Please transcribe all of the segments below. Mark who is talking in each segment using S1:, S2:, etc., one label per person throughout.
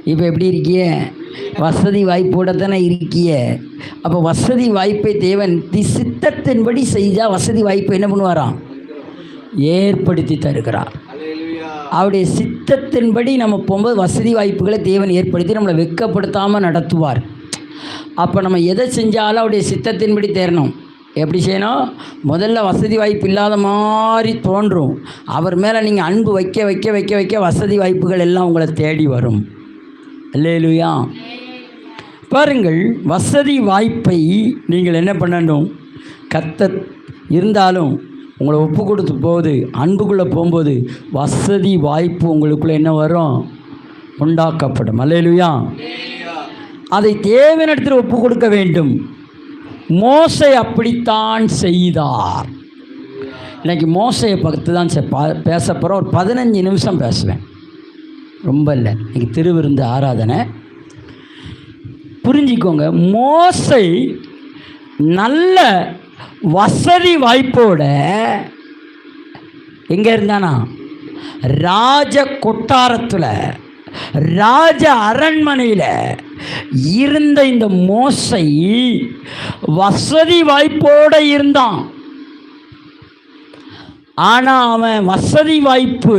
S1: இப்போ எப்படி இருக்கிய? வசதி வாய்ப்போட தானே இருக்கிய. அப்போ வசதி வாய்ப்பை தேவன் சித்தத்தின்படி செஞ்சால் வசதி வாய்ப்பை என்ன பண்ணுவாராம்? ஏற்படுத்தி தருகிறார். அவருடைய சித்தத்தின்படி நம்ம போகும்போது வசதி வாய்ப்புகளை தேவன் ஏற்படுத்தி நம்மளை வெட்கப்படுத்தாமல் நடத்துவார். அப்போ நம்ம எதை செஞ்சாலும் அவருடைய சித்தத்தின்படி தேரணும். எப்படி செய்யணும்? முதல்ல வசதி வாய்ப்பு இல்லாத மாதிரி தோன்றும். அவர் மேலே நீங்கள் அன்பு வைக்க வைக்க வைக்க வைக்க வசதி வாய்ப்புகள் எல்லாம் உங்களை தேடி வரும். அல்லேலூயா. பாருங்கள், வசதி வாய்ப்பை நீங்கள் என்ன பண்ணணும்? இருந்தாலும் உங்களை ஒப்பு கொடுத்து போகுது, அன்புக்குள்ளே போகும்போது வசதி வாய்ப்பு உங்களுக்குள்ளே என்ன வரும்? உண்டாக்கப்படும். அல்லேலூயா. அதை தேவனிடத்தில் ஒப்பு கொடுக்க வேண்டும். மோசே அப்படித்தான் செய்தார். இன்றைக்கி மோசையை பற்றி தான் பேச போகிறோம். ஒரு 15 நிமிஷம் பேசுவேன், ரொம்ப இல்லை. இன்றைக்கி திருவிருந்து ஆராதனை. புரிஞ்சிக்கோங்க, மோசே நல்ல வசதி வாய்ப்போட எங்கே இருந்தானா? ராஜ கொட்டாரத்தில், ராஜ அரண்மனையில் இருந்த இந்த மோசை வசதி வாய்ப்போடு இருந்தான். ஆனால் அவன் வசதி வாய்ப்பு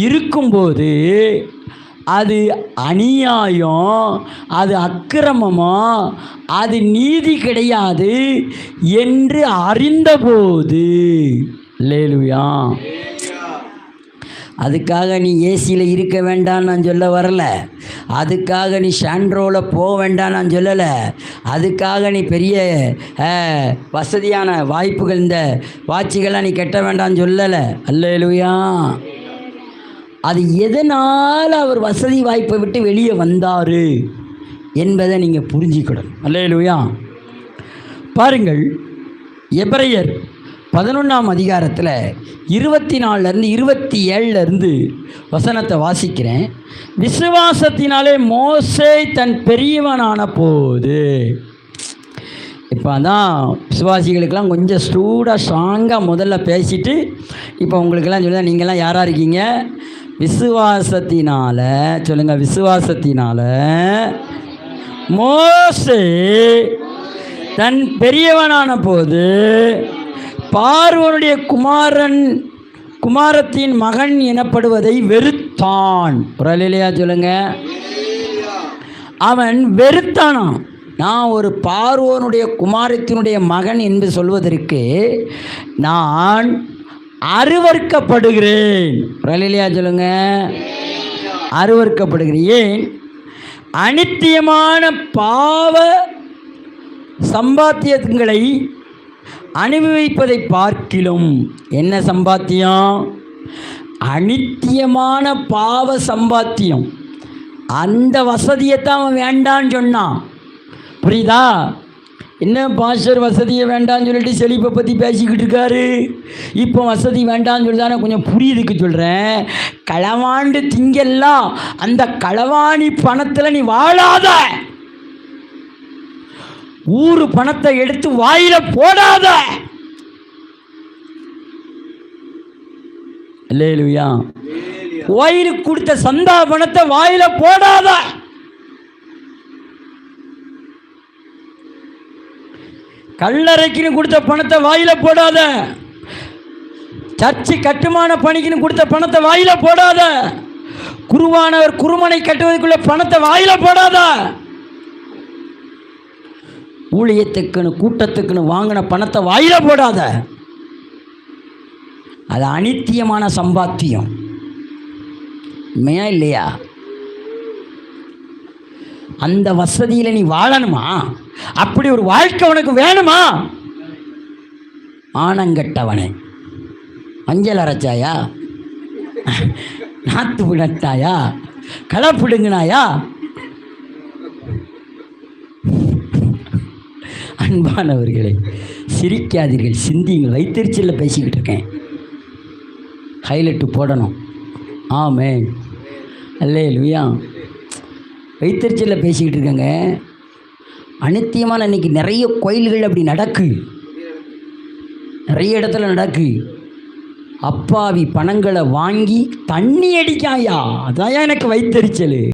S1: இருக்கும்போது அது அநியாயம், அது அக்கிரமமோ, அது நீதி கிடையாது என்று அறிந்தபோது, அல்லேலூயா, அதுக்காக நீ ஏசியில் இருக்க வேண்டாம் நான் சொல்ல வரல. அதுக்காக நீ சாண்ட்ரோவில் போக வேண்டாம் நான் சொல்லலை. அதுக்காக நீ பெரிய வசதியான வாய்ப்புகள், இந்த வாட்சிகள்லாம் நீ கட்ட வேண்டாம்னு சொல்லலை. அல்லேலூயா. அது எதனால் அவர் வசதி வாய்ப்பை விட்டு வெளியே வந்தார் என்பதை நீங்கள் புரிஞ்சிக்கணும். அல்லேலூயா. பாருங்கள், எபிரேயர் 11ஆம் அதிகாரத்தில் 24 27 வசனத்தை வாசிக்கிறேன். விசுவாசத்தினாலே மோசே தன் பெரியவனான போது, இப்போ தான் விசுவாசிகளுக்கெல்லாம் கொஞ்சம் ஸ்டூடாக ஸ்ட்ராங்காக முதல்ல பேசிட்டு இப்போ உங்களுக்கெல்லாம் சொல்லுங்கள், நீங்கள்லாம் யாராக இருக்கீங்க? விசுவாசத்தினால சொல்லுங்கள். விசுவாசத்தினால மோசே தன் பெரியவனான போது பார்வோனுடைய குமாரத்தின் மகன் எனப்படுவதை வெறுத்தான். ஒரு அல்லேலூயா சொல்லுங்க. அவன் வெறுத்தானான். நான் ஒரு பார்வோனுடைய குமாரத்தினுடைய மகன் என்று சொல்வதற்கு நான் அருவருக்கப்படுகிறேன். ஒரு அல்லேலூயா சொல்லுங்க. அருவருக்கப்படுகிறேன். ஏன்? அநித்தியமான பாவ சம்பாத்தியங்களை அனுபவிப்பதை பார்க்கிலும், என்ன சம்பாத்தியம்? அநித்தியமான பாவ சம்பாத்தியம். அந்த வசதியைத்தான் அவன் வேண்டான்னு சொன்னான். புரியுதா? என்ன பாஸ்டர் வசதியை வேண்டான்னு சொல்லிட்டு செழிப்பை பற்றி பேசிக்கிட்டு இருக்காரு. இப்போ வசதி வேண்டான்னு சொல்லி தானே கொஞ்சம் புரியுதுக்கு சொல்கிறேன். களவாண்டு திங்கெல்லாம் அந்த களவாணி பணத்தில் நீ வாழாத. ஊரு பணத்தை எடுத்து வாயில போடாத. அல்லேலூயா. கோயிலுக்கு கொடுத்த சந்தா பணத்தை வாயில போடாத. கல்லறைக்குன்னு கொடுத்த பணத்தை வாயில போடாத. சர்ச்சு கட்டுமான பணிக்குன்னு கொடுத்த பணத்தை வாயில போடாத. குருவானவர் குருமனை கட்டுவதற்குள்ள பணத்தை வாயில போடாத. ஊழியத்துக்குன்னு கூட்டத்துக்குன்னு வாங்கின பணத்தை வாயில போடாத. அது அநித்தியமான சம்பாத்தியம். உண்மையா இல்லையா? அந்த வசதியில் நீ வாழணுமா? அப்படி ஒரு வாழ்க்கை உனக்கு வேணுமா? ஆனங்கட்டவனே, மஞ்சள் அரைச்சாயா? நாத்து விடட்டாயா? களை பிடுங்கினாயா? அன்பானவர்களே, சிரிக்காதீர்கள், சிந்திங்கள். வைத்தறிச்சலில் பேசிக்கிட்டு இருக்கேன். ஹைலைட்டு போடணும். ஆமென். அல்லேலூயா. வைத்தறிச்சலில் பேசிக்கிட்டு இருக்கேங்க. அநித்தியமான இன்னைக்கு நிறைய கோயில்கள் அப்படி நடக்கு, நிறைய இடத்துல நடக்கு. அப்பாவி பணங்களை வாங்கி தண்ணி அடிக்காயா? அதான் எனக்கு வைத்தறிச்சல்.